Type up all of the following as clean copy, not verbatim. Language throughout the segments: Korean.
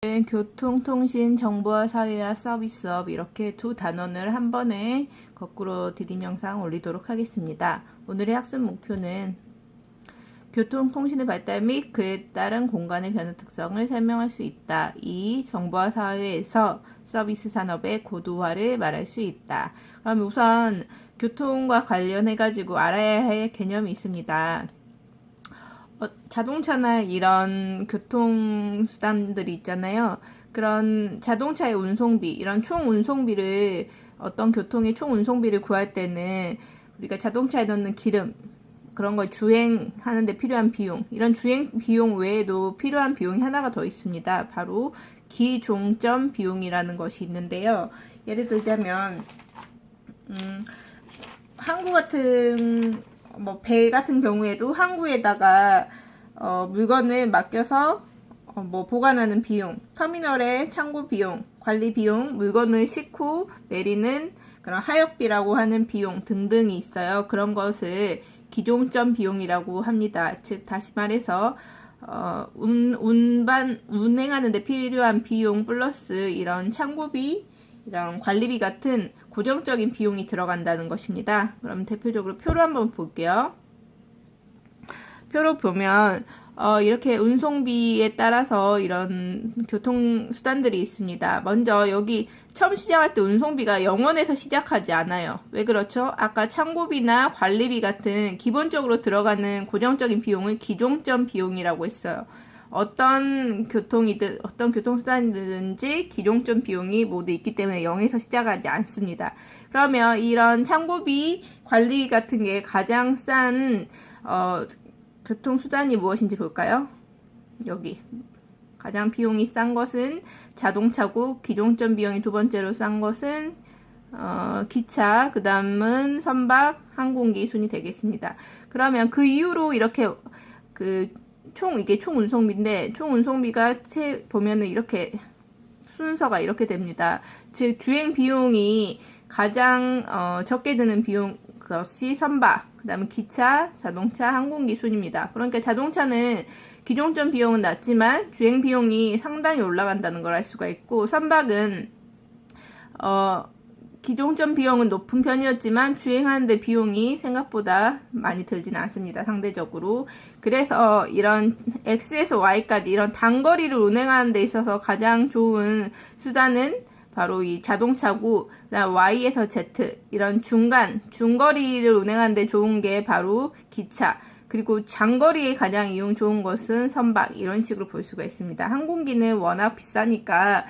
교통, 통신, 정보화, 사회화, 서비스업 이렇게 두 단원을 한 번에 거꾸로 디딤 영상 올리도록 하겠습니다. 오늘의 학습 목표는 교통, 통신의 발달 및 그에 따른 공간의 변화 특성을 설명할 수 있다. 2. 정보화 사회에서 서비스 산업의 고도화를 말할 수 있다. 그럼 우선 교통과 관련해가지고 알아야 할 개념이 있습니다. 자동차나 이런 교통수단들이 있잖아요. 그런 자동차의 운송비, 이런 총 운송비를, 어떤 교통의 총 운송비를 구할 때는 우리가 자동차에 넣는 기름, 그런 걸 주행하는데 필요한 비용, 이런 주행 비용 외에도 필요한 비용이 하나가 더 있습니다. 바로 기종점 비용이라는 것이 있는데요. 예를 들자면, 항구 같은 배 같은 경우에도 항구에다가 물건을 맡겨서 보관하는 비용, 터미널의 창고 비용, 관리 비용, 물건을 싣고 내리는 그런 하역비라고 하는 비용 등등이 있어요. 그런 것을 기종점 비용이라고 합니다. 즉 다시 말해서 운행하는 데 필요한 비용 플러스 이런 창고비, 이런 관리비 같은 고정적인 비용이 들어간다는 것입니다. 그럼 대표적으로 표로 한번 볼게요. 표로 보면 이렇게 운송비에 따라서 이런 교통수단들이 있습니다. 먼저 여기 처음 시작할 때 운송비가 0원에서 시작하지 않아요. 왜 그렇죠? 아까 창고비나 관리비 같은 기본적으로 들어가는 고정적인 비용을 기종점 비용이라고 했어요. 어떤 교통수단이든지 기종점 비용이 모두 있기 때문에 0에서 시작하지 않습니다. 그러면 이런 창고비, 관리 같은 게 가장 싼 교통수단이 무엇인지 볼까요? 여기 가장 비용이 싼 것은 자동차고, 기종점 비용이 두 번째로 싼 것은 기차, 그 다음은 선박, 항공기 순이 되겠습니다. 그러면 그 이후로 이렇게 이게 총 운송비인데, 총 운송비가 보면은 이렇게 순서가 이렇게 됩니다. 즉 주행 비용이 가장 적게 드는 비용 것이 선박, 그 다음에 기차, 자동차, 항공기 순입니다. 그러니까 자동차는 기종점 비용은 낮지만 주행 비용이 상당히 올라간다는 걸 알 수가 있고, 선박은 기종점 비용은 높은 편이었지만 주행하는데 비용이 생각보다 많이 들지는 않습니다. 상대적으로. 그래서 이런 X에서 Y까지 이런 단거리를 운행하는 데 있어서 가장 좋은 수단은 바로 이 자동차고, 그다음 Y에서 Z, 이런 중거리를 운행하는 데 좋은 게 바로 기차, 그리고 장거리에 가장 이용 좋은 것은 선박, 이런 식으로 볼 수가 있습니다. 항공기는 워낙 비싸니까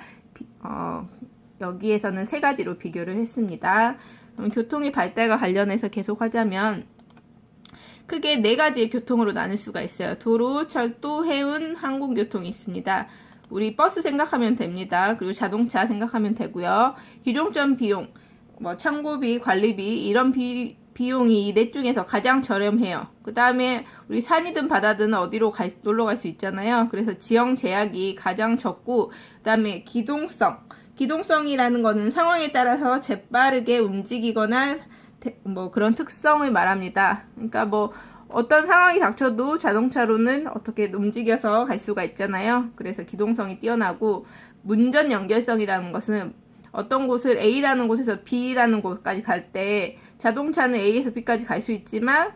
여기에서는 세 가지로 비교를 했습니다. 교통의 발달과 관련해서 계속 하자면 크게 네 가지의 교통으로 나눌 수가 있어요. 도로, 철도, 해운, 항공교통이 있습니다. 우리 버스 생각하면 됩니다. 그리고 자동차 생각하면 되고요. 기종점 비용, 창고비, 관리비, 이런 비용이 이 넷 중에서 가장 저렴해요. 그 다음에 우리 산이든 바다든 어디로 놀러 갈 수 있잖아요. 그래서 지형 제약이 가장 적고, 그 다음에 기동성이라는 거는 상황에 따라서 재빠르게 움직이거나 그런 특성을 말합니다. 그러니까 어떤 상황이 닥쳐도 자동차로는 어떻게 움직여서 갈 수가 있잖아요. 그래서 기동성이 뛰어나고, 문전 연결성이라는 것은 어떤 곳을 A라는 곳에서 B라는 곳까지 갈 때 자동차는 A에서 B까지 갈 수 있지만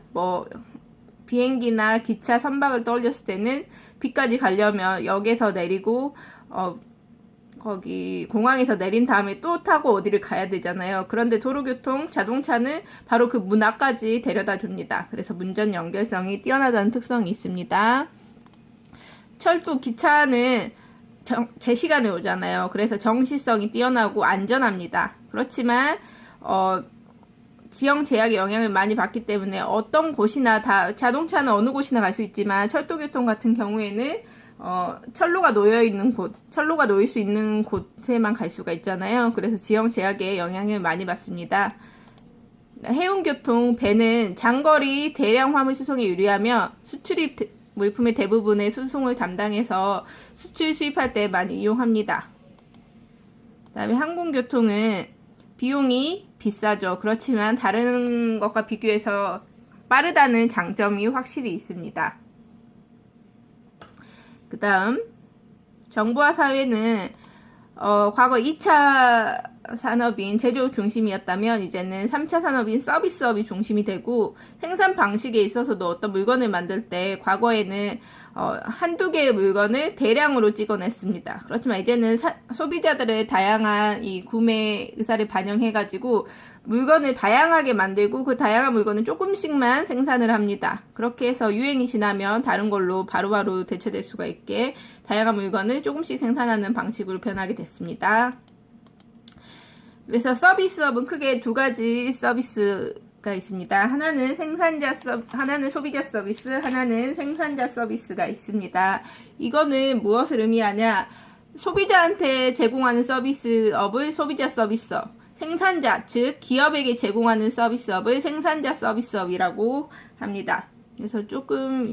비행기나 기차, 선박을 떠올렸을 때는 B까지 가려면 역에서 내리고 거기 공항에서 내린 다음에 또 타고 어디를 가야 되잖아요. 그런데 도로교통, 자동차는 바로 그 문 앞까지 데려다 줍니다. 그래서 문전 연결성이 뛰어나다는 특성이 있습니다. 철도, 기차는 제 시간에 오잖아요. 그래서 정시성이 뛰어나고 안전합니다. 그렇지만 지형 제약의 영향을 많이 받기 때문에 어떤 곳이나 자동차는 어느 곳이나 갈 수 있지만 철도교통 같은 경우에는 철로가 놓일 수 있는 곳에만 갈 수가 있잖아요. 그래서 지형 제약에 영향을 많이 받습니다. 해운교통, 배는 장거리 대량 화물 수송에 유리하며 수출입 물품의 대부분의 수송을 담당해서 수출 수입할 때 많이 이용합니다. 그 다음에 항공교통은 비용이 비싸죠. 그렇지만 다른 것과 비교해서 빠르다는 장점이 확실히 있습니다. 그 다음 정부와 사회는 과거 2차 산업인 제조업 중심이었다면 이제는 3차 산업인 서비스업이 중심이 되고, 생산 방식에 있어서도 어떤 물건을 만들 때 과거에는 한두 개의 물건을 대량으로 찍어냈습니다. 그렇지만 이제는 소비자들의 다양한 이 구매 의사를 반영해가지고 물건을 다양하게 만들고 그 다양한 물건을 조금씩만 생산을 합니다. 그렇게 해서 유행이 지나면 다른 걸로 바로바로 대체될 수가 있게 다양한 물건을 조금씩 생산하는 방식으로 변하게 됐습니다. 그래서 서비스업은 크게 두 가지 서비스가 있습니다. 하나는 하나는 소비자 서비스, 하나는 생산자 서비스가 있습니다. 이거는 무엇을 의미하냐? 소비자한테 제공하는 서비스업을 소비자 서비스업, 생산자, 즉 기업에게 제공하는 서비스업을 생산자 서비스업이라고 합니다. 그래서 조금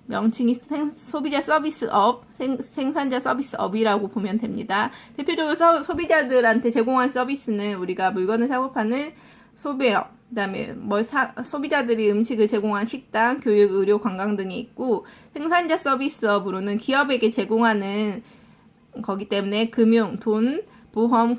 명칭이 소비자 서비스업, 생산자 서비스업이라고 보면 됩니다. 대표적으로 소비자들한테 제공한 서비스는 우리가 물건을 사고 파는 소매업, 그 다음에 소비자들이 음식을 제공한 식당, 교육, 의료, 관광 등이 있고, 생산자 서비스업으로는 기업에게 제공하는 거기 때문에 금융, 돈, 보험,